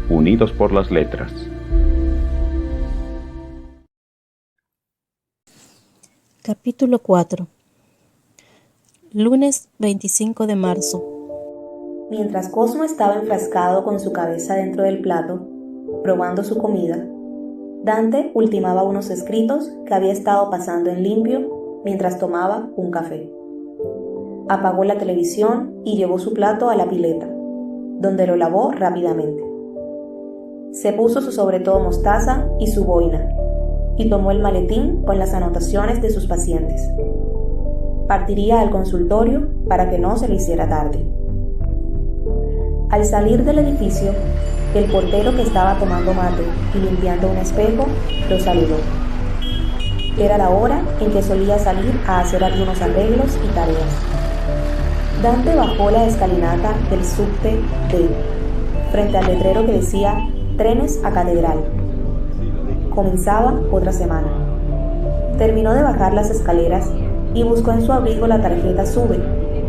unidos por las letras. Capítulo 4. Lunes 25 de marzo. Mientras Cosmo estaba enfrascado con su cabeza dentro del plato, probando su comida, Dante ultimaba unos escritos que había estado pasando en limpio mientras tomaba un café. Apagó la televisión y llevó su plato a la pileta, donde lo lavó rápidamente. Se puso su sobretodo mostaza y su boina, y tomó el maletín con las anotaciones de sus pacientes. Partiría al consultorio para que no se le hiciera tarde. Al salir del edificio, el portero que estaba tomando mate y limpiando un espejo lo saludó. Era la hora en que solía salir a hacer algunos arreglos y tareas. Dante bajó la escalinata del subte D, frente al letrero que decía «Trenes a Catedral». Comenzaba otra semana. Terminó de bajar las escaleras y buscó en su abrigo la tarjeta SUBE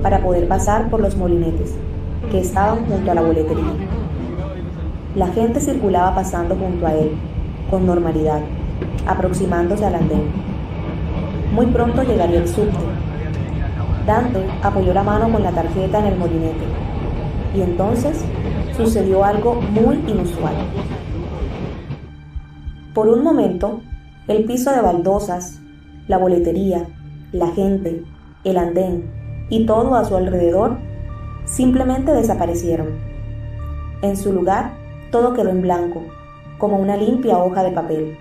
para poder pasar por los molinetes, que estaban junto a la boletería. La gente circulaba pasando junto a él, con normalidad, aproximándose al andén. Muy pronto llegaría el subte. Dante apoyó la mano con la tarjeta en el molinete, y entonces sucedió algo muy inusual. Por un momento, el piso de baldosas, la boletería, la gente, el andén y todo a su alrededor simplemente desaparecieron. En su lugar, todo quedó en blanco, como una limpia hoja de papel,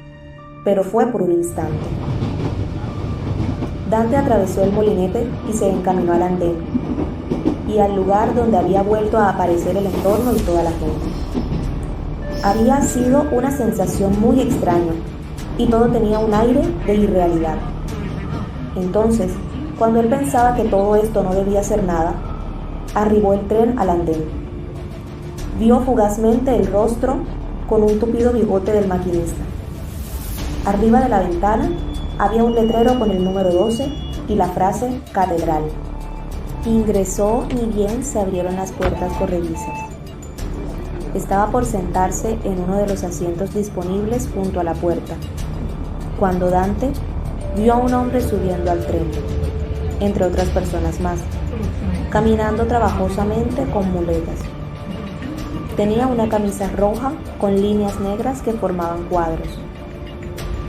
pero fue por un instante. Dante atravesó el molinete y se encaminó al andén, y al lugar donde había vuelto a aparecer el entorno y toda la gente. Había sido una sensación muy extraña, y todo tenía un aire de irrealidad. Entonces, cuando él pensaba que todo esto no debía ser nada, arribó el tren al andén. Vio fugazmente el rostro con un tupido bigote del maquinista. Arriba de la ventana había un letrero con el número 12 y la frase Catedral. Ingresó y bien se abrieron las puertas corredizas. Estaba por sentarse en uno de los asientos disponibles junto a la puerta, cuando Dante vio a un hombre subiendo al tren, entre otras personas más, caminando trabajosamente con muletas. Tenía una camisa roja con líneas negras que formaban cuadros.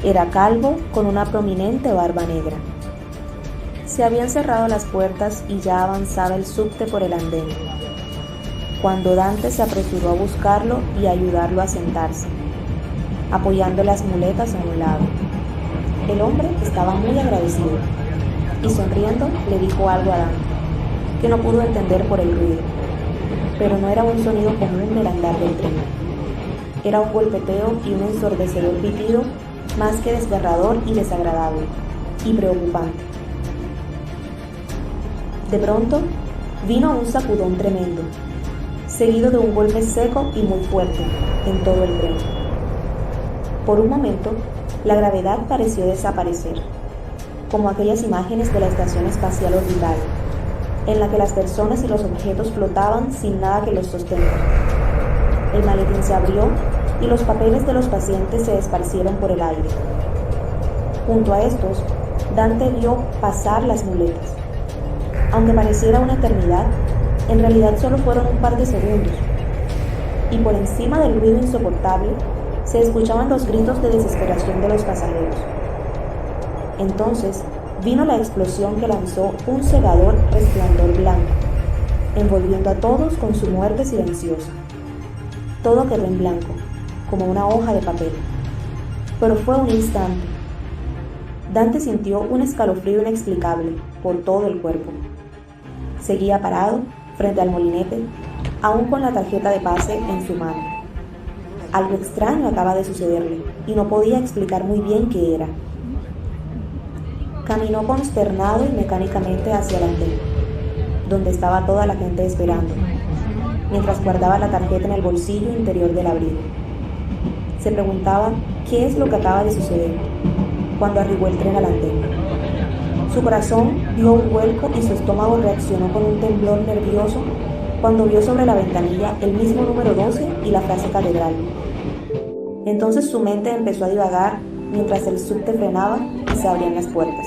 Era calvo con una prominente barba negra. Se habían cerrado las puertas y ya avanzaba el subte por el andén, cuando Dante se apresuró a buscarlo y a ayudarlo a sentarse, apoyando las muletas a un lado. El hombre estaba muy agradecido y sonriendo le dijo algo a Dante, que no pudo entender por el ruido, pero no era un sonido común del andar del tren. Era un golpeteo y un ensordecedor pitido más que desgarrador y desagradable, y preocupante. De pronto, vino un sacudón tremendo, seguido de un golpe seco y muy fuerte en todo el tren. Por un momento, la gravedad pareció desaparecer, como aquellas imágenes de la Estación Espacial Orbital, en la que las personas y los objetos flotaban sin nada que los sostenga. El maletín se abrió y los papeles de los pacientes se esparcieron por el aire. Junto a estos, Dante vio pasar las muletas. Aunque pareciera una eternidad, en realidad solo fueron un par de segundos. Y por encima del ruido insoportable, se escuchaban los gritos de desesperación de los pasajeros. Entonces, vino la explosión que lanzó un cegador resplandor blanco, envolviendo a todos con su muerte silenciosa. Todo quedó en blanco, como una hoja de papel. Pero fue un instante. Dante sintió un escalofrío inexplicable por todo el cuerpo. Seguía parado frente al molinete, aún con la tarjeta de pase en su mano. Algo extraño acaba de sucederle y no podía explicar muy bien qué era. Caminó consternado y mecánicamente hacia el andén, donde estaba toda la gente esperando, mientras guardaba la tarjeta en el bolsillo interior del abrigo. Se preguntaba qué es lo que acaba de suceder cuando arribó el tren al andén. Su corazón dio un vuelco y su estómago reaccionó con un temblor nervioso cuando vio sobre la ventanilla el mismo número 12 y la frase catedral. Entonces su mente empezó a divagar mientras el subte frenaba y se abrían las puertas.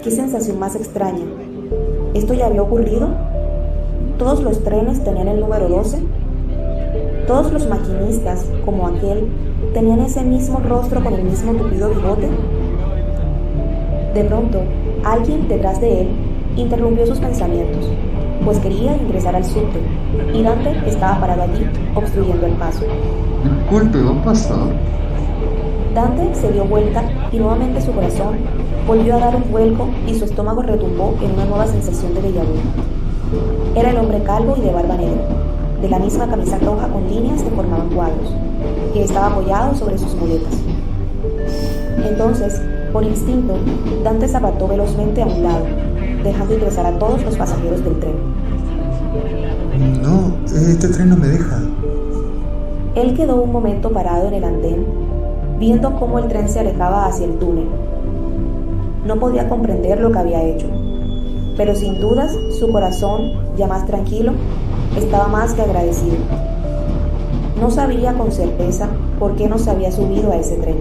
¡Qué sensación más extraña! ¿Esto ya había ocurrido? ¿Todos los trenes tenían el número 12? ¿Todos los maquinistas, como aquel, tenían ese mismo rostro con el mismo tupido bigote? De pronto, alguien detrás de él interrumpió sus pensamientos, pues quería ingresar al subte, y Dante estaba parado allí, obstruyendo el paso. Disculpe, ¿va a pasar? Dante se dio vuelta y nuevamente su corazón volvió a dar un vuelco y su estómago retumbó en una nueva sensación de déjà vu. Era el hombre calvo y de barba negra, de la misma camisa roja con líneas que formaban cuadros, que estaba apoyado sobre sus muletas. Entonces, por instinto, Dante se apartó velozmente a un lado, dejando ingresar a todos los pasajeros del tren. No, este tren no me deja. Él quedó un momento parado en el andén, viendo cómo el tren se alejaba hacia el túnel. No podía comprender lo que había hecho, pero sin dudas su corazón, ya más tranquilo, estaba más que agradecido. No sabía con certeza por qué no se había subido a ese tren.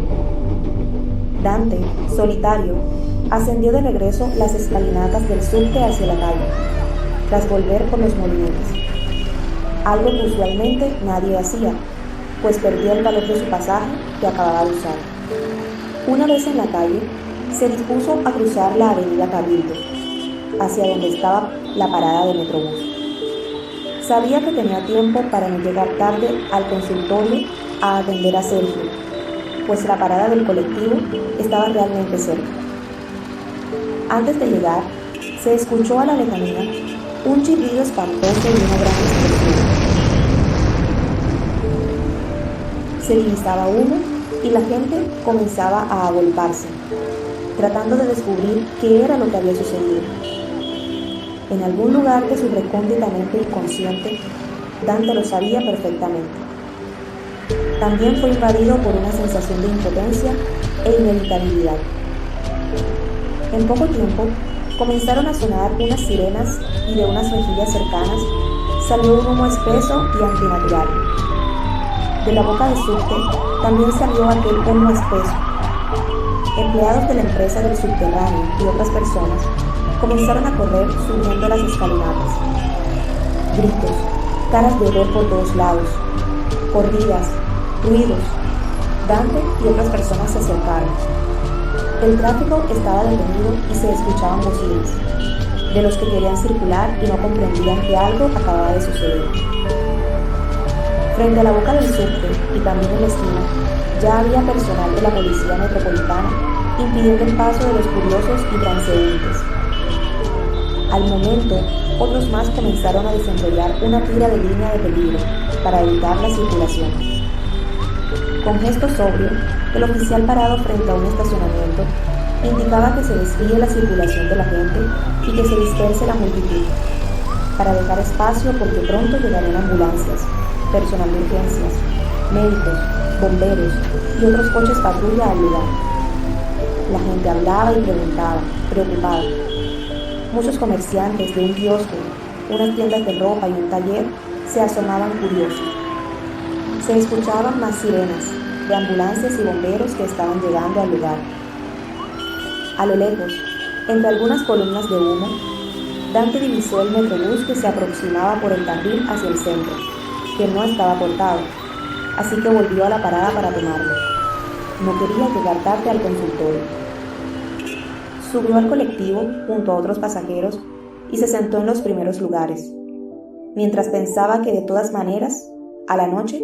Dante, solitario, ascendió de regreso las escalinatas del subte hacia la calle, tras volver por los molinetes. Algo que usualmente nadie hacía, pues perdía el valor de su pasaje que acababa de usar. Una vez en la calle, se dispuso a cruzar la avenida Cabildo, hacia donde estaba la parada de Metrobús. Sabía que tenía tiempo para no llegar tarde al consultorio a atender a Sergio, pues la parada del colectivo estaba realmente cerca. Antes de llegar, se escuchó a la lejanía un chirrido espantoso y una gran explosión. Se divisaba humo y la gente comenzaba a agolparse, tratando de descubrir qué era lo que había sucedido. En algún lugar de su recóndita mente inconsciente, Dante lo sabía perfectamente. También fue invadido por una sensación de impotencia e inevitabilidad. En poco tiempo, comenzaron a sonar unas sirenas y de unas rejillas cercanas salió un humo espeso y antinatural. De la boca del subte también salió aquel humo espeso. Empleados de la empresa del subterráneo y otras personas comenzaron a correr subiendo las escalinatas. Gritos, caras de horror por todos lados, corridas, ruidos. Dante y otras personas se acercaron. El tráfico estaba detenido y se escuchaban bocinas, de los que querían circular y no comprendían que algo acababa de suceder. Frente a la boca del subte y también en la esquina, ya había personal de la policía metropolitana impidiendo el paso de los curiosos y transeúntes. Al momento, otros más comenzaron a desenrollar una tira de línea de peligro para evitar la circulación. Con gesto sobrio, el oficial parado frente a un estacionamiento indicaba que se desvíe la circulación de la gente y que se disperse la multitud, para dejar espacio porque pronto llegarían ambulancias, personal de urgencias, médicos, bomberos y otros coches patrulla al lugar. La gente hablaba y preguntaba, preocupada. Muchos comerciantes de un kiosco, unas tiendas de ropa y un taller se asomaban curiosos. Se escuchaban más sirenas de ambulancias y bomberos que estaban llegando al lugar. A lo lejos, entre algunas columnas de humo, Dante divisó el metrobús que se aproximaba por el carril hacia el centro, que no estaba cortado, así que volvió a la parada para tomarlo. No quería llegar tarde al consultorio. Subió al colectivo junto a otros pasajeros y se sentó en los primeros lugares, mientras pensaba que de todas maneras, a la noche,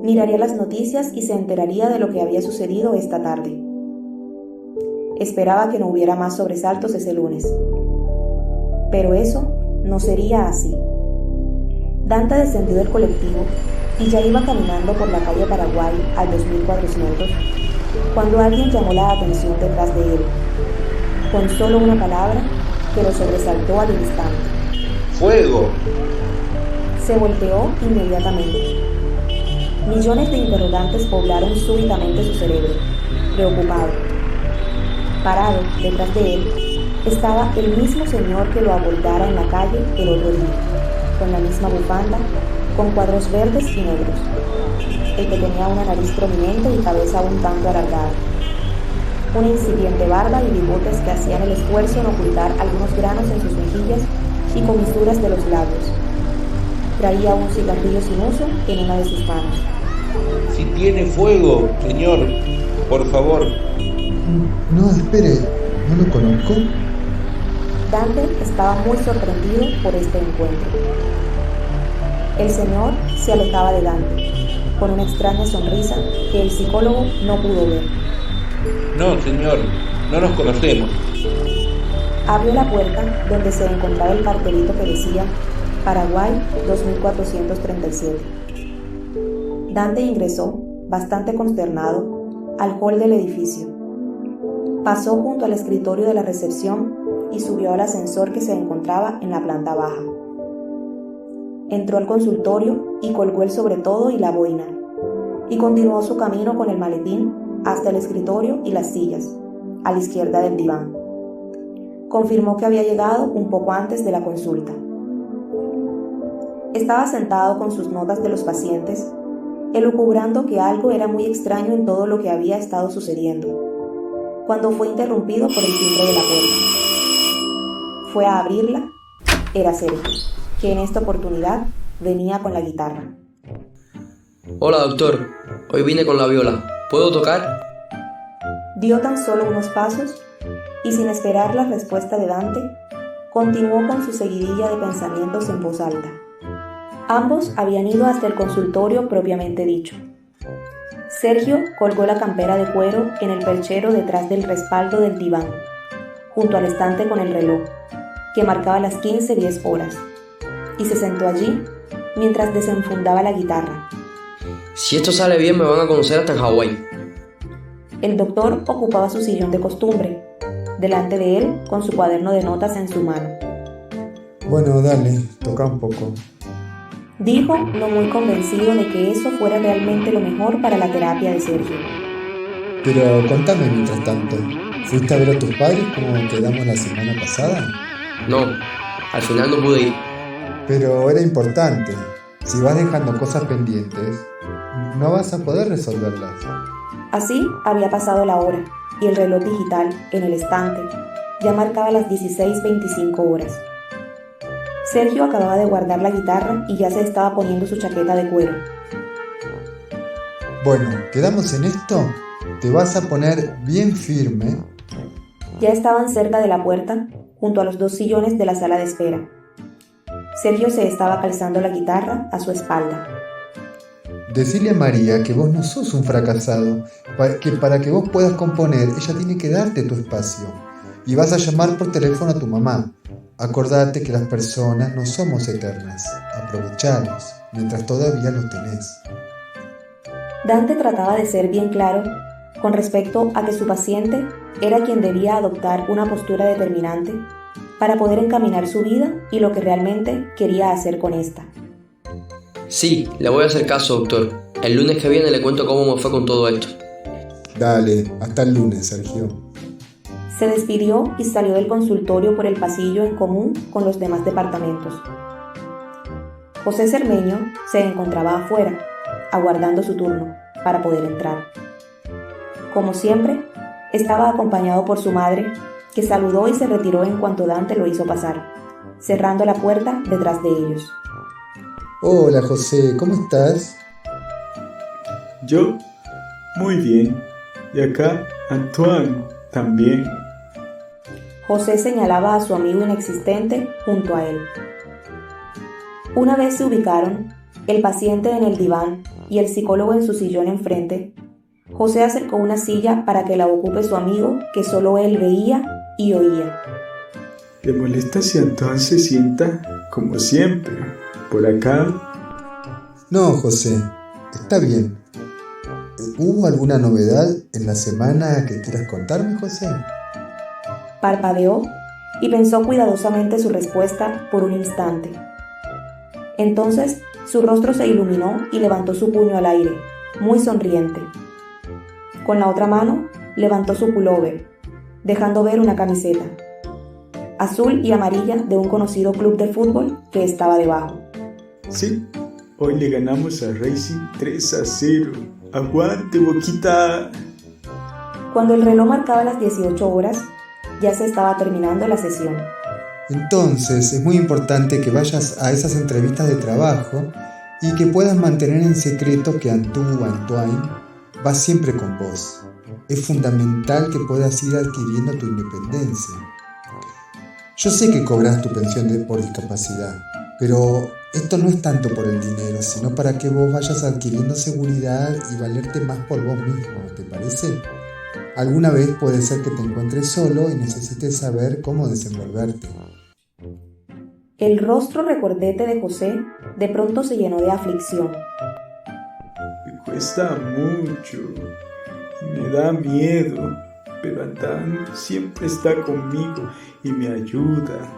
miraría las noticias y se enteraría de lo que había sucedido esta tarde. Esperaba que no hubiera más sobresaltos ese lunes. Pero eso no sería así. Dante descendió del colectivo y ya iba caminando por la calle Paraguay a 2400 cuando alguien llamó la atención detrás de él, con solo una palabra que lo sobresaltó al instante. ¡Fuego! Se volteó inmediatamente. Millones de interrogantes poblaron súbitamente su cerebro, preocupado. Parado detrás de él estaba el mismo señor que lo abordara en la calle el otro día. con la misma bufanda, con cuadros verdes y negros. El que tenía una nariz prominente y cabeza un tanto alargada. Una incipiente barba y bigotes que hacían el esfuerzo en ocultar algunos granos en sus mejillas y comisuras de los labios. Traía un cigarrillo sin uso en una de sus manos. Si tiene fuego, señor, por favor. No, espere, ¿no lo conozco? Dante estaba muy sorprendido por este encuentro. El señor se alejaba de Dante, con una extraña sonrisa que el psicólogo no pudo ver. No, señor, no nos conocemos. Abrió la puerta donde se encontraba el cartelito que decía Paraguay 2437. Dante ingresó, bastante consternado, al hall del edificio. Pasó junto al escritorio de la recepción y subió al ascensor que se encontraba en la planta baja. Entró al consultorio y colgó el sobretodo y la boina, y continuó su camino con el maletín hasta el escritorio y las sillas, a la izquierda del diván. Confirmó que había llegado un poco antes de la consulta. Estaba sentado con sus notas de los pacientes, elucubrando que algo era muy extraño en todo lo que había estado sucediendo, cuando fue interrumpido por el timbre de la puerta. Fue a abrirla. Era Sergio, que en esta oportunidad venía con la guitarra. Hola, doctor. Hoy vine con la viola. ¿Puedo tocar? Dio tan solo unos pasos y, sin esperar la respuesta de Dante, continuó con su seguidilla de pensamientos en voz alta. Ambos habían ido hasta el consultorio propiamente dicho. Sergio colgó la campera de cuero en el perchero detrás del respaldo del diván, junto al estante con el reloj, que marcaba las 15:10 horas, y se sentó allí mientras desenfundaba la guitarra. Si esto sale bien, me van a conocer hasta en Hawái. El doctor ocupaba su sillón de costumbre, delante de él con su cuaderno de notas en su mano. Bueno, dale, toca un poco. Dijo, no muy convencido de que eso fuera realmente lo mejor para la terapia de Sergio. Pero contame mientras tanto, ¿fuiste a ver a tus padres como quedamos la semana pasada? No, al final no pude ir. Pero era importante. Si vas dejando cosas pendientes, no vas a poder resolverlas. Así había pasado la hora, y el reloj digital, en el estante, ya marcaba las 16:25 horas. Sergio acababa de guardar la guitarra y ya se estaba poniendo su chaqueta de cuero. Bueno, ¿quedamos en esto? Te vas a poner bien firme. Ya estaban cerca de la puerta, junto a los 2 sillones de la sala de espera. Sergio se estaba calzando la guitarra a su espalda. Decile a María que vos no sos un fracasado, que para que vos puedas componer, ella tiene que darte tu espacio. Y vas a llamar por teléfono a tu mamá. Acordate que las personas no somos eternas. Aprovechalos, mientras todavía lo tenés. Dante trataba de ser bien claro con respecto a que su paciente era quien debía adoptar una postura determinante para poder encaminar su vida y lo que realmente quería hacer con esta. Sí, le voy a hacer caso, doctor. El lunes que viene le cuento cómo me fue con todo esto. Dale, hasta el lunes, Sergio. Se despidió y salió del consultorio por el pasillo en común con los demás departamentos. José Cermeño se encontraba afuera, aguardando su turno para poder entrar. Como siempre, estaba acompañado por su madre, que saludó y se retiró en cuanto Dante lo hizo pasar, cerrando la puerta detrás de ellos. Hola, José, ¿cómo estás? Yo, muy bien. Y acá, Antoine, también. José señalaba a su amigo inexistente junto a él. Una vez se ubicaron, el paciente en el diván y el psicólogo en su sillón enfrente, José acercó una silla para que la ocupe su amigo, que solo él veía y oía. ¿Le molesta si Antoine se sienta, como siempre, por acá? No, José, está bien. ¿Hubo alguna novedad en la semana que quieras contarme, José? Parpadeó y pensó cuidadosamente su respuesta por un instante. Entonces su rostro se iluminó y levantó su puño al aire, muy sonriente. Con la otra mano levantó su pullover, dejando ver una camiseta, azul y amarilla de un conocido club de fútbol que estaba debajo. Sí, hoy le ganamos a Racing 3-0. ¡Aguante, Boquita! Cuando el reloj marcaba las 18 horas, ya se estaba terminando la sesión. Entonces es muy importante que vayas a esas entrevistas de trabajo y que puedas mantener en secreto que Antoine va siempre con vos. Es fundamental que puedas ir adquiriendo tu independencia. Yo sé que cobras tu pensión por discapacidad, pero esto no es tanto por el dinero, sino para que vos vayas adquiriendo seguridad y valerte más por vos mismo, ¿te parece? Alguna vez puede ser que te encuentres solo y necesites saber cómo desenvolverte. El rostro recordete de José de pronto se llenó de aflicción. Me cuesta mucho, me da miedo, pero Adán siempre está conmigo y me ayuda.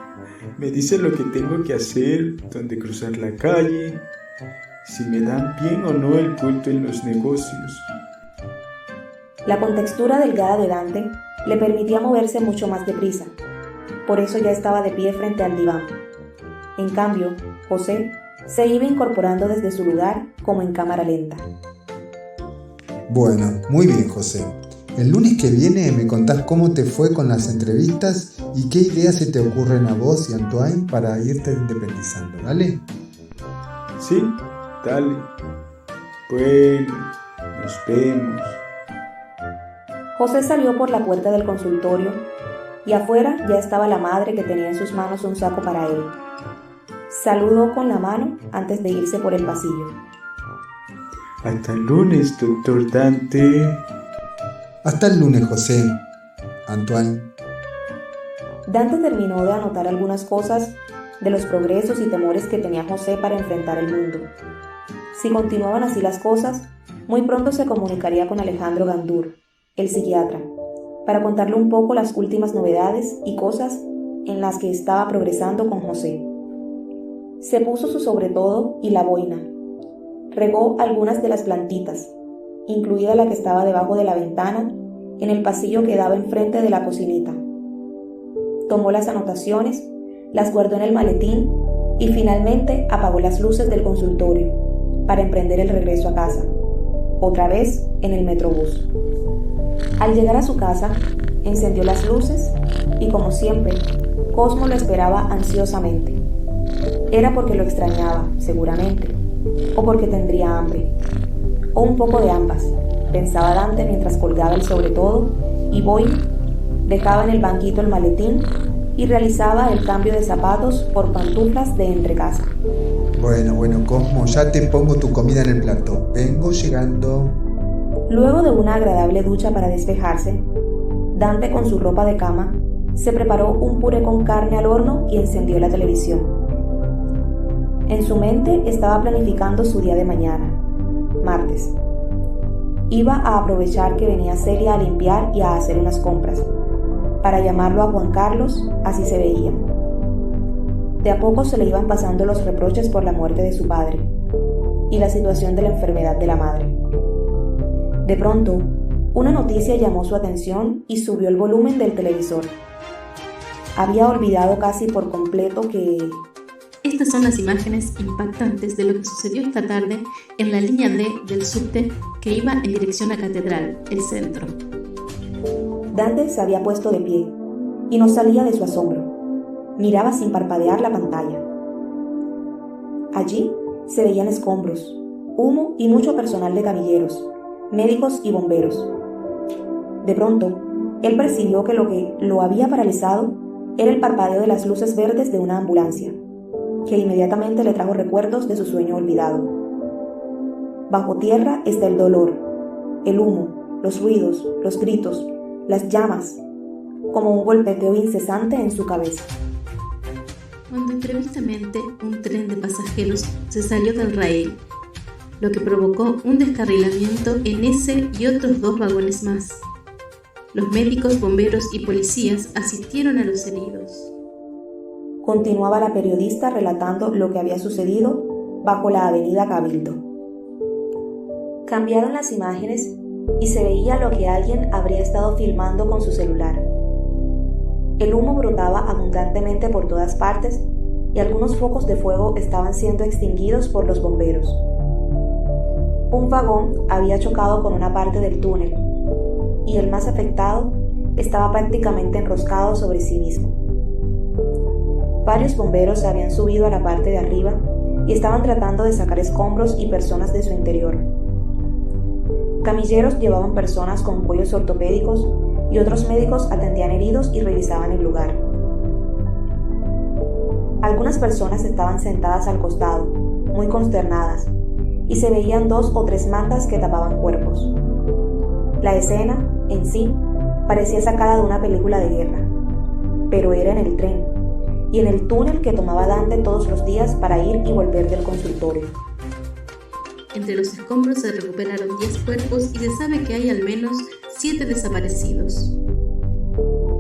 Me dice lo que tengo que hacer, dónde cruzar la calle, si me dan bien o no el puesto en los negocios. La contextura delgada de Dante le permitía moverse mucho más deprisa. Por eso ya estaba de pie frente al diván. En cambio, José se iba incorporando desde su lugar como en cámara lenta. Bueno, muy bien, José. El lunes que viene me contás cómo te fue con las entrevistas y qué ideas se te ocurren a vos y Antoine para irte independizando, ¿vale? Sí, dale. Bueno, nos vemos. José salió por la puerta del consultorio y afuera ya estaba la madre que tenía en sus manos un saco para él. Saludó con la mano antes de irse por el pasillo. Hasta el lunes, doctor Dante. Hasta el lunes, José. Antoine. Dante terminó de anotar algunas cosas de los progresos y temores que tenía José para enfrentar el mundo. Si continuaban así las cosas, muy pronto se comunicaría con Alejandro Gandur, el psiquiatra, para contarle un poco las últimas novedades y cosas en las que estaba progresando con José. Se puso su sobretodo y la boina. Regó algunas de las plantitas, incluida la que estaba debajo de la ventana, en el pasillo que daba enfrente de la cocinita. Tomó las anotaciones, las guardó en el maletín y finalmente apagó las luces del consultorio para emprender el regreso a casa, otra vez en el metrobús. Al llegar a su casa, encendió las luces y, como siempre, Cosmo lo esperaba ansiosamente. Era porque lo extrañaba, seguramente, o porque tendría hambre, o un poco de ambas, pensaba Dante mientras colgaba el sobretodo y Boy dejaba en el banquito el maletín y realizaba el cambio de zapatos por pantuflas de entrecasa. Bueno, Cosmo, ya te pongo tu comida en el plato. Vengo llegando. Luego de una agradable ducha para despejarse, Dante con su ropa de cama se preparó un puré con carne al horno y encendió la televisión. En su mente estaba planificando su día de mañana, martes. Iba a aprovechar que venía Celia a limpiar y a hacer unas compras, para llamarlo a Juan Carlos, así se veían. De a poco se le iban pasando los reproches por la muerte de su padre y la situación de la enfermedad de la madre. De pronto, una noticia llamó su atención y subió el volumen del televisor. Había olvidado casi por completo que... Estas son las imágenes impactantes de lo que sucedió esta tarde en la línea D del subte que iba en dirección a Catedral, el centro. Dante se había puesto de pie y no salía de su asombro. Miraba sin parpadear la pantalla. Allí se veían escombros, humo y mucho personal de camilleros, médicos y bomberos. De pronto, él percibió que lo había paralizado era el parpadeo de las luces verdes de una ambulancia, que inmediatamente le trajo recuerdos de su sueño olvidado. Bajo tierra está el dolor, el humo, los ruidos, los gritos, las llamas, como un golpeteo incesante en su cabeza. Cuando imprevistamente un tren de pasajeros se salió del raíl, lo que provocó un descarrilamiento en ese y otros 2 vagones más. Los médicos, bomberos y policías asistieron a los heridos. Continuaba la periodista relatando lo que había sucedido bajo la avenida Cabildo. Cambiaron las imágenes y se veía lo que alguien habría estado filmando con su celular. El humo brotaba abundantemente por todas partes y algunos focos de fuego estaban siendo extinguidos por los bomberos. Un vagón había chocado con una parte del túnel y el más afectado estaba prácticamente enroscado sobre sí mismo. Varios bomberos habían subido a la parte de arriba y estaban tratando de sacar escombros y personas de su interior. Camilleros llevaban personas con cuellos ortopédicos y otros médicos atendían heridos y revisaban el lugar. Algunas personas estaban sentadas al costado, muy consternadas, y se veían 2 o 3 mantas que tapaban cuerpos. La escena, en sí, parecía sacada de una película de guerra, pero era en el tren y en el túnel que tomaba Dante todos los días para ir y volver del consultorio. Entre los escombros se recuperaron 10 cuerpos y se sabe que hay al menos 7 desaparecidos.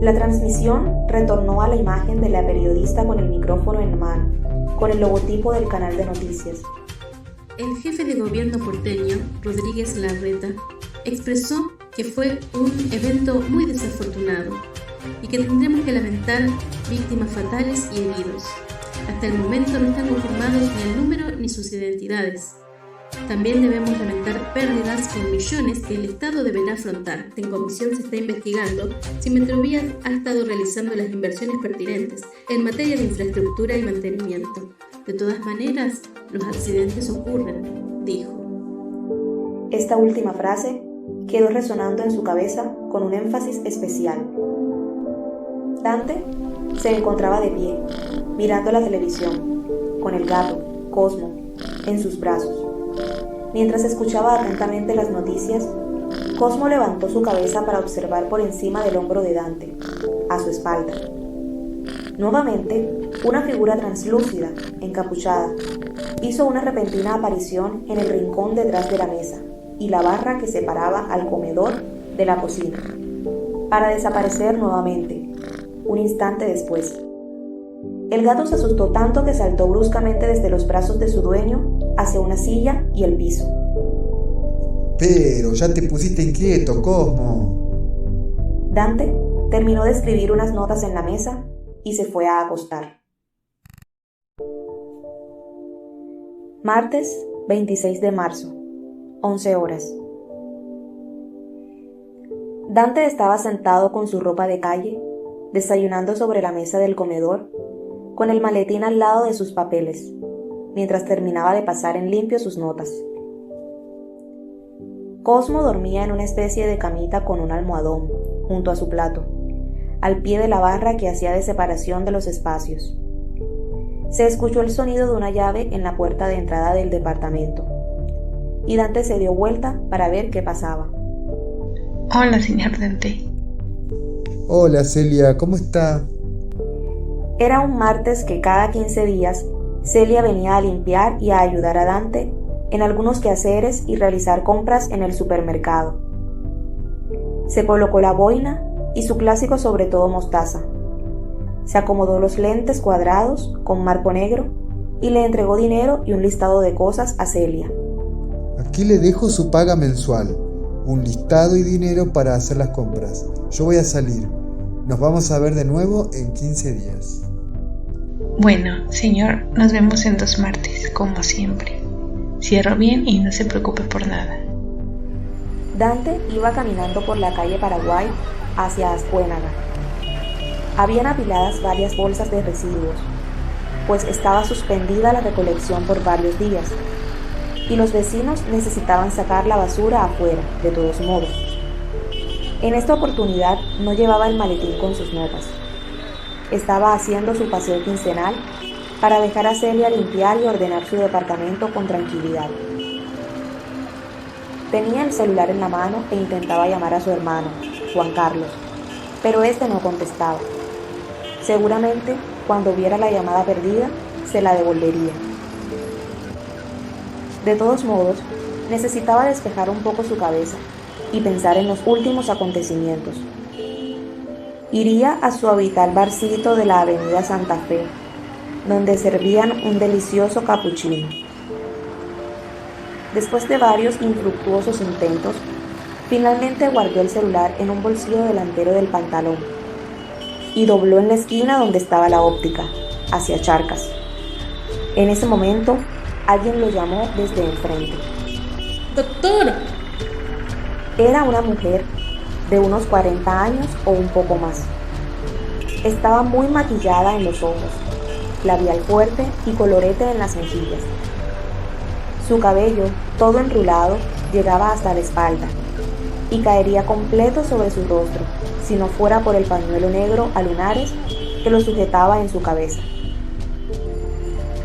La transmisión retornó a la imagen de la periodista con el micrófono en mano, con el logotipo del canal de noticias. El jefe de gobierno porteño, Rodríguez Larreta, expresó que fue un evento muy desafortunado y que tendremos que lamentar víctimas fatales y heridos. Hasta el momento no están confirmados ni el número ni sus identidades. También debemos lamentar pérdidas por millones que el Estado deberá afrontar. En comisión se está investigando si Metrovías ha estado realizando las inversiones pertinentes en materia de infraestructura y mantenimiento. De todas maneras, los accidentes ocurren, dijo. Esta última frase quedó resonando en su cabeza con un énfasis especial. Dante se encontraba de pie, mirando la televisión, con el gato, Cosmo, en sus brazos. Mientras escuchaba atentamente las noticias, Cosmo levantó su cabeza para observar por encima del hombro de Dante, a su espalda. Nuevamente, una figura translúcida, encapuchada, hizo una repentina aparición en el rincón detrás de la mesa y la barra que separaba al comedor de la cocina, para desaparecer nuevamente, un instante después. El gato se asustó tanto que saltó bruscamente desde los brazos de su dueño hacia una silla y el piso. Pero ya te pusiste inquieto, Cosmo. Dante terminó de escribir unas notas en la mesa y se fue a acostar. Martes 26 de marzo, 11 horas. Dante estaba sentado con su ropa de calle, desayunando sobre la mesa del comedor, con el maletín al lado de sus papeles, mientras terminaba de pasar en limpio sus notas. Cosmo dormía en una especie de camita con un almohadón, junto a su plato, al pie de la barra que hacía de separación de los espacios. Se escuchó el sonido de una llave en la puerta de entrada del departamento, y Dante se dio vuelta para ver qué pasaba. Hola, señor Dante. Hola, Celia, ¿cómo está? Era un martes que cada 15 días Celia venía a limpiar y a ayudar a Dante en algunos quehaceres y realizar compras en el supermercado. Se colocó la boina y su clásico sobre todo mostaza. Se acomodó los lentes cuadrados con marco negro y le entregó dinero y un listado de cosas a Celia. Aquí le dejo su paga mensual, un listado y dinero para hacer las compras. Yo voy a salir. Nos vamos a ver de nuevo en 15 días. Bueno, señor, nos vemos en 2 martes, como siempre. Cierro bien y no se preocupe por nada. Dante iba caminando por la calle Paraguay hacia Ascuénaga. Habían apiladas varias bolsas de residuos, pues estaba suspendida la recolección por varios días, y los vecinos necesitaban sacar la basura afuera, de todos modos. En esta oportunidad no llevaba el maletín con sus notas. Estaba haciendo su paseo quincenal para dejar a Celia limpiar y ordenar su departamento con tranquilidad. Tenía el celular en la mano e intentaba llamar a su hermano, Juan Carlos, pero este no contestaba. Seguramente, cuando viera la llamada perdida, se la devolvería. De todos modos, necesitaba despejar un poco su cabeza y pensar en los últimos acontecimientos. Iría a su habitual barcito de la avenida Santa Fe, donde servían un delicioso capuchino. Después de varios infructuosos intentos, finalmente guardó el celular en un bolsillo delantero del pantalón y dobló en la esquina donde estaba la óptica, hacia Charcas. En ese momento, alguien lo llamó desde enfrente. ¡Doctor! Era una mujer de unos 40 años o un poco más. Estaba muy maquillada en los ojos, labial fuerte y colorete en las mejillas. Su cabello, todo enrulado, llegaba hasta la espalda y caería completo sobre su rostro, si no fuera por el pañuelo negro a lunares que lo sujetaba en su cabeza.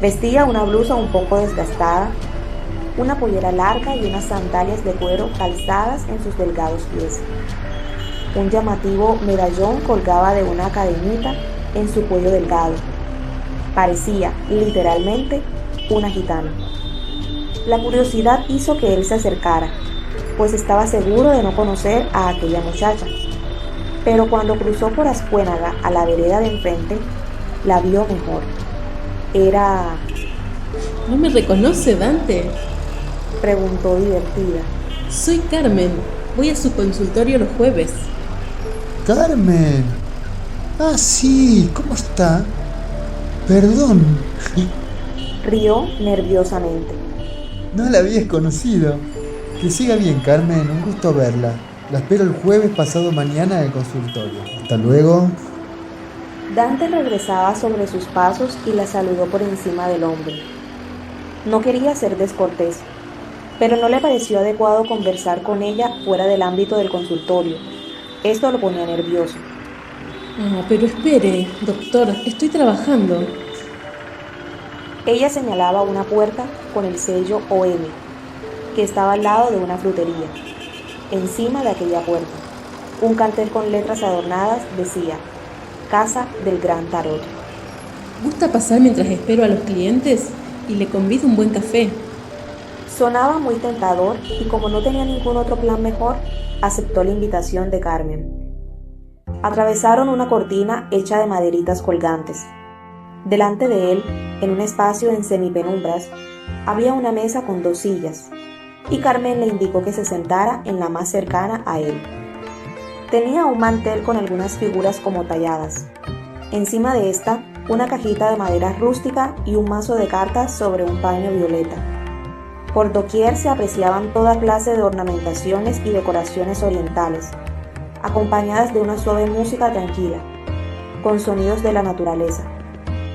Vestía una blusa un poco desgastada, una pollera larga y unas sandalias de cuero calzadas en sus delgados pies. Un llamativo medallón colgaba de una cadenita en su cuello delgado. Parecía, literalmente, una gitana. La curiosidad hizo que él se acercara, pues estaba seguro de no conocer a aquella muchacha. Pero cuando cruzó por Azcuénaga a la vereda de enfrente, la vio mejor. Era... ¿No me reconoce, Dante? Preguntó divertida. Soy Carmen. Voy a su consultorio los jueves. Carmen. Ah, sí, ¿cómo está? Perdón. Rió nerviosamente. No la habías conocido. Que siga bien, Carmen, un gusto verla. La espero el jueves pasado mañana en el consultorio. Hasta luego. Dante regresaba sobre sus pasos y la saludó por encima del hombro. No quería ser descortés, pero no le pareció adecuado conversar con ella fuera del ámbito del consultorio. Esto lo ponía nervioso. Pero espere, doctor, estoy trabajando. Ella señalaba una puerta con el sello OM, que estaba al lado de una frutería. Encima de aquella puerta, un cartel con letras adornadas decía: Casa del Gran Tarot. ¿Gusta pasar mientras espero a los clientes? Y le convido un buen café. Sonaba muy tentador y como no tenía ningún otro plan mejor, aceptó la invitación de Carmen. Atravesaron una cortina hecha de maderitas colgantes. Delante de él, en un espacio en semipenumbras, había una mesa con 2 sillas, y Carmen le indicó que se sentara en la más cercana a él. Tenía un mantel con algunas figuras como talladas. Encima de esta, una cajita de madera rústica y un mazo de cartas sobre un paño violeta. Por doquier se apreciaban toda clase de ornamentaciones y decoraciones orientales, acompañadas de una suave música tranquila, con sonidos de la naturaleza.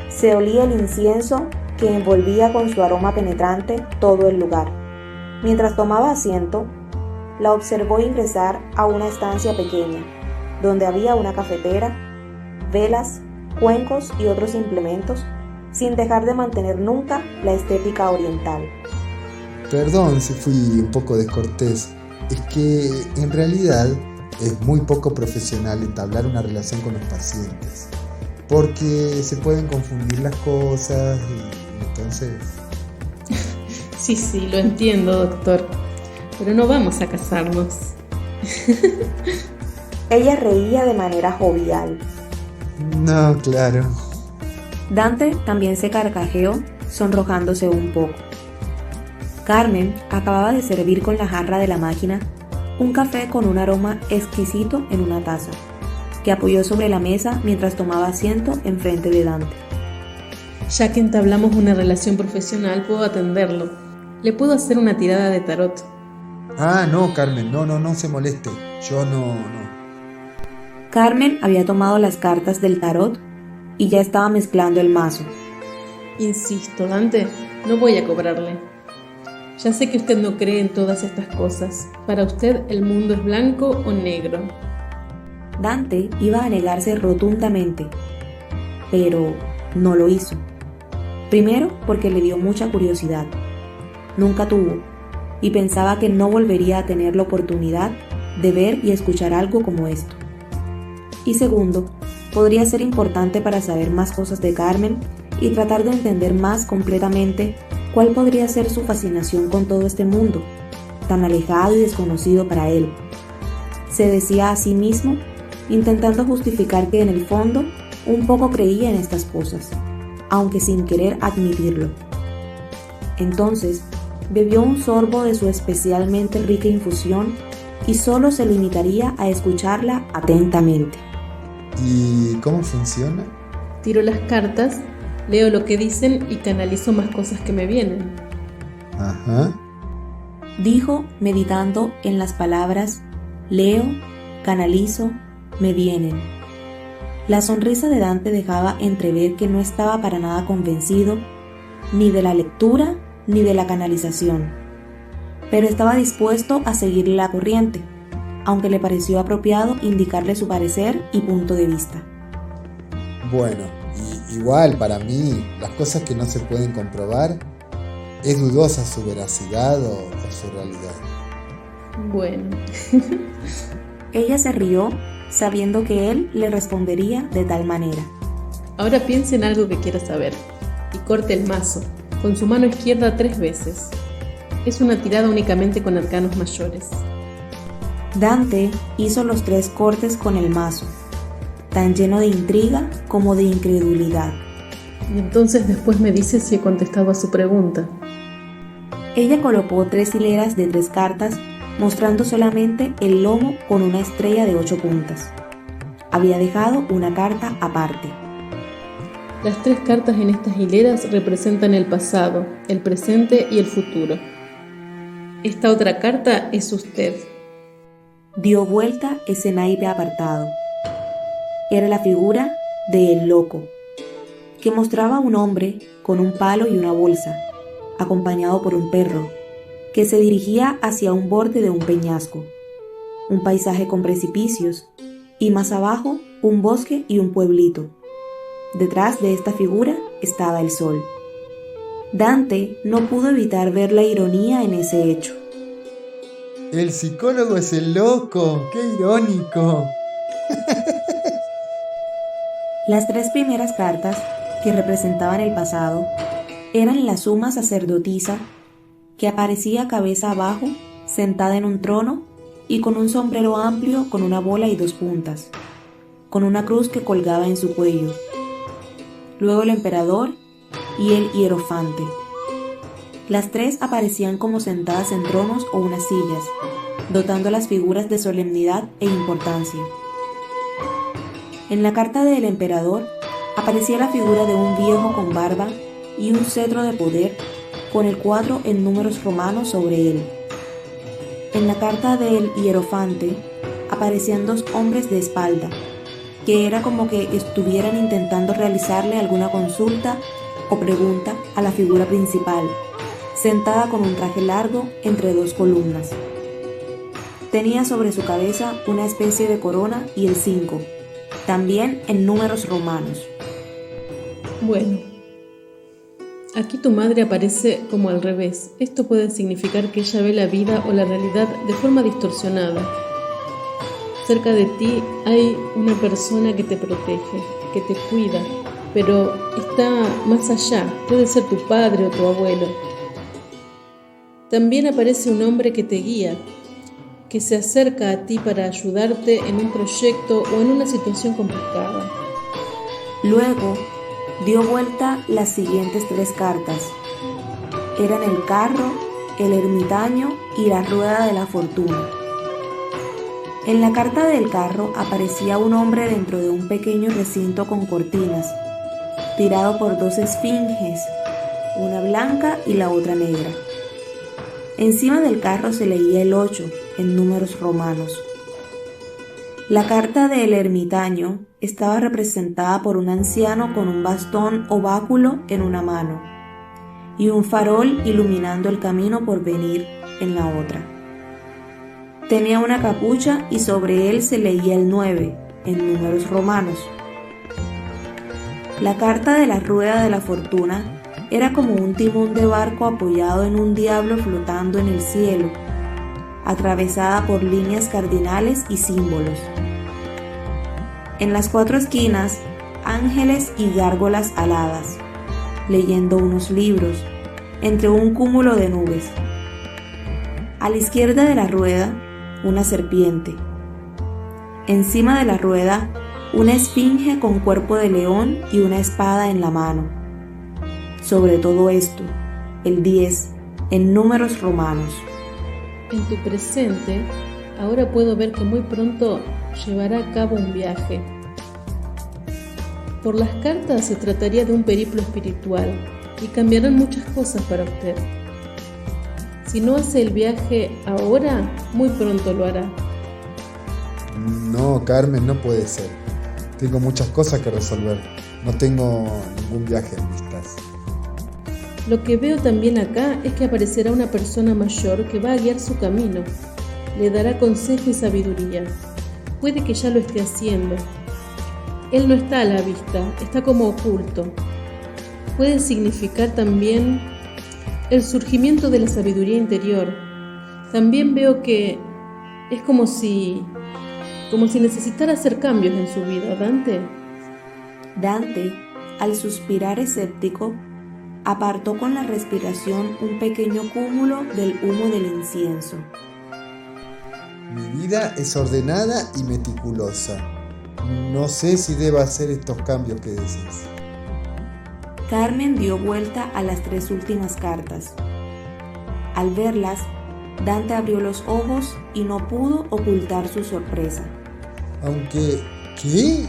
Se olía el incienso que envolvía con su aroma penetrante todo el lugar. Mientras tomaba asiento, la observó ingresar a una estancia pequeña, donde había una cafetera, velas, cuencos y otros implementos, sin dejar de mantener nunca la estética oriental. Perdón si fui un poco descortés. Es que en realidad es muy poco profesional entablar una relación con los pacientes, porque se pueden confundir las cosas y entonces... Sí, lo entiendo, doctor. Pero no vamos a casarnos. Ella reía de manera jovial. No, claro. Dante también se carcajeó, sonrojándose un poco. Carmen acababa de servir con la jarra de la máquina un café con un aroma exquisito en una taza, que apoyó sobre la mesa mientras tomaba asiento enfrente de Dante. Ya que entablamos una relación profesional, puedo atenderlo. Le puedo hacer una tirada de tarot. Ah, no, Carmen, no se moleste. Yo no. Carmen había tomado las cartas del tarot y ya estaba mezclando el mazo. Insisto, Dante, no voy a cobrarle. Ya sé que usted no cree en todas estas cosas. Para usted el mundo es blanco o negro. Dante iba a negarse rotundamente, pero no lo hizo. Primero porque le dio mucha curiosidad. Nunca tuvo, y pensaba que no volvería a tener la oportunidad de ver y escuchar algo como esto. Y segundo, podría ser importante para saber más cosas de Carmen y tratar de entender más completamente cuál podría ser su fascinación con todo este mundo, tan alejado y desconocido para él. Se decía a sí mismo, intentando justificar que en el fondo un poco creía en estas cosas, aunque sin querer admitirlo. Entonces, bebió un sorbo de su especialmente rica infusión y solo se limitaría a escucharla atentamente. ¿Y cómo funciona? Tiro las cartas Leo lo que dicen y canalizo más cosas que me vienen. Ajá. Dijo meditando en las palabras leo, canalizo, me vienen. La sonrisa de Dante dejaba entrever que no estaba para nada convencido ni de la lectura ni de la canalización, pero estaba dispuesto a seguirle la corriente, aunque le pareció apropiado indicarle su parecer y punto de vista. Bueno, igual para mí, las cosas que no se pueden comprobar, es dudosa su veracidad o su realidad. Bueno. Ella se rió, sabiendo que él le respondería de tal manera. Ahora piense en algo que quiera saber y corte el mazo, con su mano izquierda 3 veces. Es una tirada únicamente con arcanos mayores. Dante hizo los 3 cortes con el mazo, tan lleno de intriga como de incredulidad. Y entonces después me dice si he contestado a su pregunta. Ella colocó 3 hileras de 3 cartas, mostrando solamente el lomo con una estrella de 8 puntas. Había dejado una carta aparte. Las 3 cartas en estas hileras representan el pasado, el presente y el futuro. Esta otra carta es usted. Dio vuelta ese naipe apartado. Era la figura de El Loco, que mostraba a un hombre con un palo y una bolsa, acompañado por un perro, que se dirigía hacia un borde de un peñasco, un paisaje con precipicios, y más abajo un bosque y un pueblito. Detrás de esta figura estaba el sol. Dante no pudo evitar ver la ironía en ese hecho. El psicólogo es el loco, qué irónico. Las 3 primeras cartas, que representaban el pasado, eran la suma sacerdotisa, que aparecía cabeza abajo, sentada en un trono y con un sombrero amplio con una bola y 2 puntas, con una cruz que colgaba en su cuello. Luego el emperador y el hierofante. Las 3 aparecían como sentadas en tronos o unas sillas, dotando las figuras de solemnidad e importancia. En la carta del emperador aparecía la figura de un viejo con barba y un cetro de poder, con el 4 en números romanos sobre él. En la carta del hierofante aparecían 2 hombres de espalda, que era como que estuvieran intentando realizarle alguna consulta o pregunta a la figura principal, sentada con un traje largo entre 2 columnas. Tenía sobre su cabeza una especie de corona y el 5, también en números romanos. Bueno, aquí tu madre aparece como al revés. Esto puede significar que ella ve la vida o la realidad de forma distorsionada. Cerca de ti hay una persona que te protege, que te cuida, pero está más allá. Puede ser tu padre o tu abuelo. También aparece un hombre que te guía, que se acerca a ti para ayudarte en un proyecto o en una situación complicada. Luego dio vuelta las siguientes 3 cartas. Eran el carro, el ermitaño y la rueda de la fortuna. En la carta del carro aparecía un hombre dentro de un pequeño recinto con cortinas, tirado por 2 esfinges, una blanca y la otra negra. Encima del carro se leía el 8 en números romanos. La carta del ermitaño estaba representada por un anciano con un bastón o báculo en una mano y un farol iluminando el camino por venir en la otra. Tenía una capucha y sobre él se leía el 9 en números romanos. La carta de la rueda de la fortuna era como un timón de barco apoyado en un diablo flotando en el cielo, atravesada por líneas cardinales y símbolos. En las 4 esquinas, ángeles y gárgolas aladas, leyendo unos libros, entre un cúmulo de nubes. A la izquierda de la rueda, una serpiente. Encima de la rueda, una esfinge con cuerpo de león y una espada en la mano. Sobre todo esto, el 10, en números romanos. En tu presente, ahora puedo ver que muy pronto llevará a cabo un viaje. Por las cartas se trataría de un periplo espiritual y cambiarán muchas cosas para usted. Si no hace el viaje ahora, muy pronto lo hará. No, Carmen, no puede ser. Tengo muchas cosas que resolver. No tengo ningún viaje en vistas. Lo que veo también acá es que aparecerá una persona mayor que va a guiar su camino. Le dará consejo y sabiduría. Puede que ya lo esté haciendo. Él no está a la vista, está como oculto. Puede significar también el surgimiento de la sabiduría interior. También veo que es como si necesitara hacer cambios en su vida, Dante. Dante, al suspirar escéptico, apartó con la respiración un pequeño cúmulo del humo del incienso. Mi vida es ordenada y meticulosa. No sé si deba hacer estos cambios que decís. Carmen dio vuelta a las 3 últimas cartas. Al verlas, Dante abrió los ojos y no pudo ocultar su sorpresa. Aunque... ¿Qué?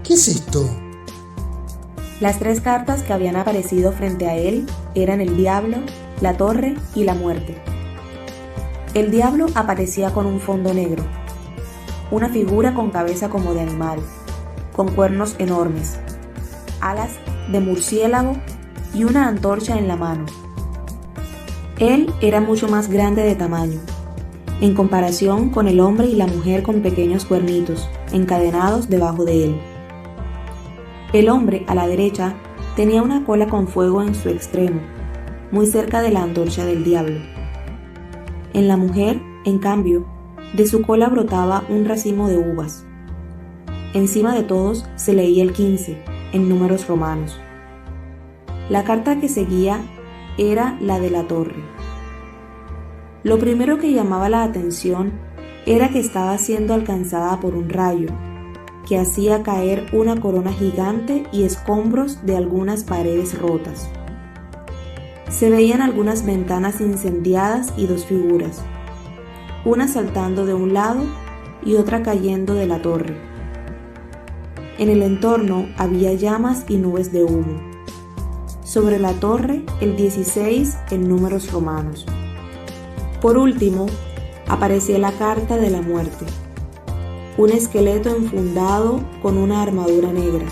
¿Qué es esto? Las 3 cartas que habían aparecido frente a él eran el diablo, la torre y la muerte. El diablo aparecía con un fondo negro, una figura con cabeza como de animal, con cuernos enormes, alas de murciélago y una antorcha en la mano. Él era mucho más grande de tamaño, en comparación con el hombre y la mujer con pequeños cuernitos encadenados debajo de él. El hombre a la derecha tenía una cola con fuego en su extremo, muy cerca de la antorcha del diablo. En la mujer, en cambio, de su cola brotaba un racimo de uvas. Encima de todos se leía el 15, en números romanos. La carta que seguía era la de la torre. Lo primero que llamaba la atención era que estaba siendo alcanzada por un rayo, que hacía caer una corona gigante y escombros de algunas paredes rotas. Se veían algunas ventanas incendiadas y 2 figuras, una saltando de un lado y otra cayendo de la torre. En el entorno había llamas y nubes de humo. Sobre la torre, el 16 en números romanos. Por último, aparecía la carta de la muerte. Un esqueleto enfundado con una armadura negra,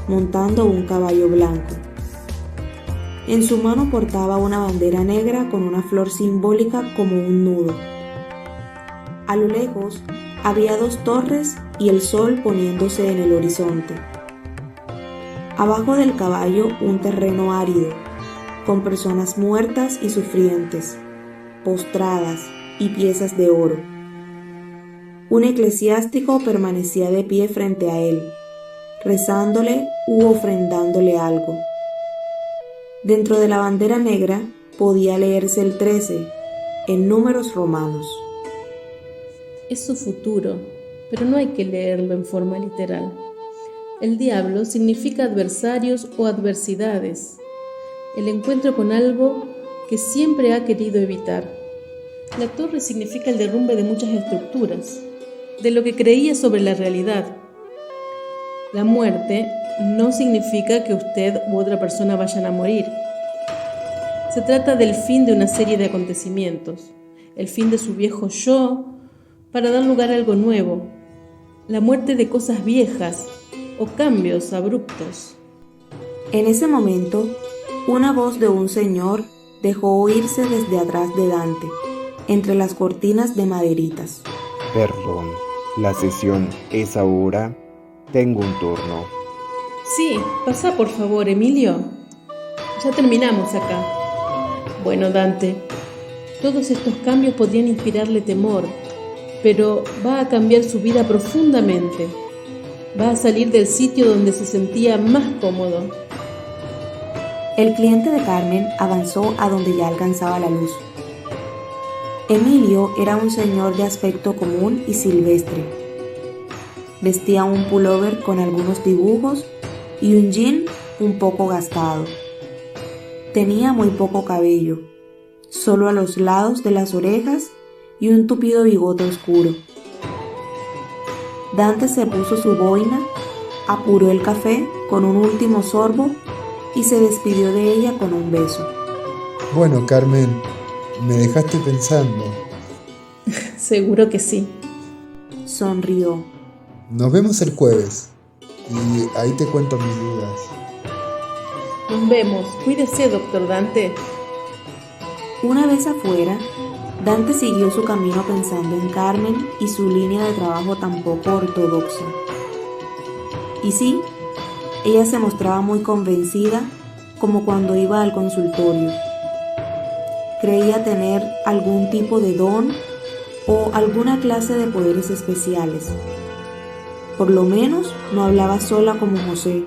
montando un caballo blanco. En su mano portaba una bandera negra con una flor simbólica como un nudo. A lo lejos había 2 torres y el sol poniéndose en el horizonte. Abajo del caballo un terreno árido, con personas muertas y sufrientes, postradas y piezas de oro. Un eclesiástico permanecía de pie frente a él, rezándole u ofrendándole algo. Dentro de la bandera negra podía leerse el 13, en números romanos. Es su futuro, pero no hay que leerlo en forma literal. El diablo significa adversarios o adversidades, el encuentro con algo que siempre ha querido evitar. La torre significa el derrumbe de muchas estructuras, de lo que creía sobre la realidad. La muerte no significa que usted u otra persona vayan a morir. Se trata del fin de una serie de acontecimientos, el fin de su viejo yo para dar lugar a algo nuevo, la muerte de cosas viejas o cambios abruptos. En ese momento, una voz de un señor dejó oírse desde atrás de Dante, entre las cortinas de maderitas. Perdón, ¿la sesión es ahora? Tengo un turno. Sí, pasa por favor, Emilio. Ya terminamos acá. Bueno, Dante, todos estos cambios podrían inspirarle temor, pero va a cambiar su vida profundamente. Va a salir del sitio donde se sentía más cómodo. El cliente de Carmen avanzó a donde ya alcanzaba la luz. Emilio era un señor de aspecto común y silvestre. Vestía un pullover con algunos dibujos y un jean un poco gastado. Tenía muy poco cabello, solo a los lados de las orejas y un tupido bigote oscuro. Dante se puso su boina apuró el café con un último sorbo y se despidió de ella con un beso. Bueno, Carmen, me dejaste pensando. Seguro que sí. Sonrió. Nos vemos el jueves y ahí te cuento mis dudas. Nos vemos. Cuídese, doctor Dante. Una vez afuera, Dante siguió su camino pensando en Carmen y su línea de trabajo tan poco ortodoxa. Y sí, ella se mostraba muy convencida, como cuando iba al consultorio. Creía tener algún tipo de don o alguna clase de poderes especiales. Por lo menos no hablaba sola como José,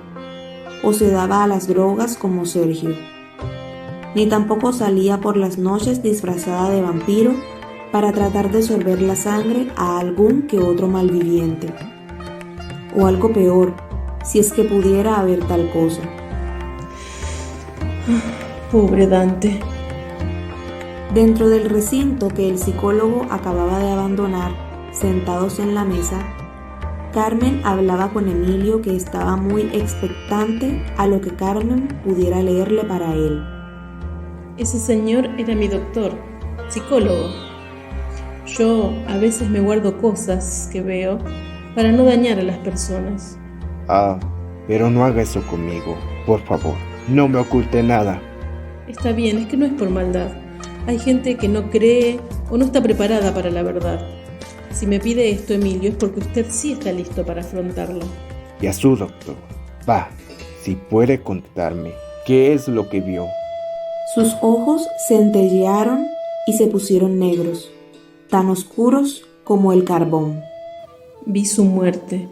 o se daba a las drogas como Sergio. Ni tampoco salía por las noches disfrazada de vampiro para tratar de sorber la sangre a algún que otro malviviente. O algo peor, si es que pudiera haber tal cosa. Pobre Dante. Dentro del recinto que el psicólogo acababa de abandonar, sentados en la mesa, Carmen hablaba con Emilio, que estaba muy expectante a lo que Carmen pudiera leerle para él. Ese señor era mi doctor, psicólogo. Yo a veces me guardo cosas que veo para no dañar a las personas. Pero no haga eso conmigo, por favor. No me oculte nada. Está bien, es que no es por maldad. Hay gente que no cree o no está preparada para la verdad. Si me pide esto, Emilio, es porque usted sí está listo para afrontarlo. Y a su doctor. Va, si puede contarme, ¿qué es lo que vio? Sus ojos centellearon y se pusieron negros, tan oscuros como el carbón. Vi su muerte.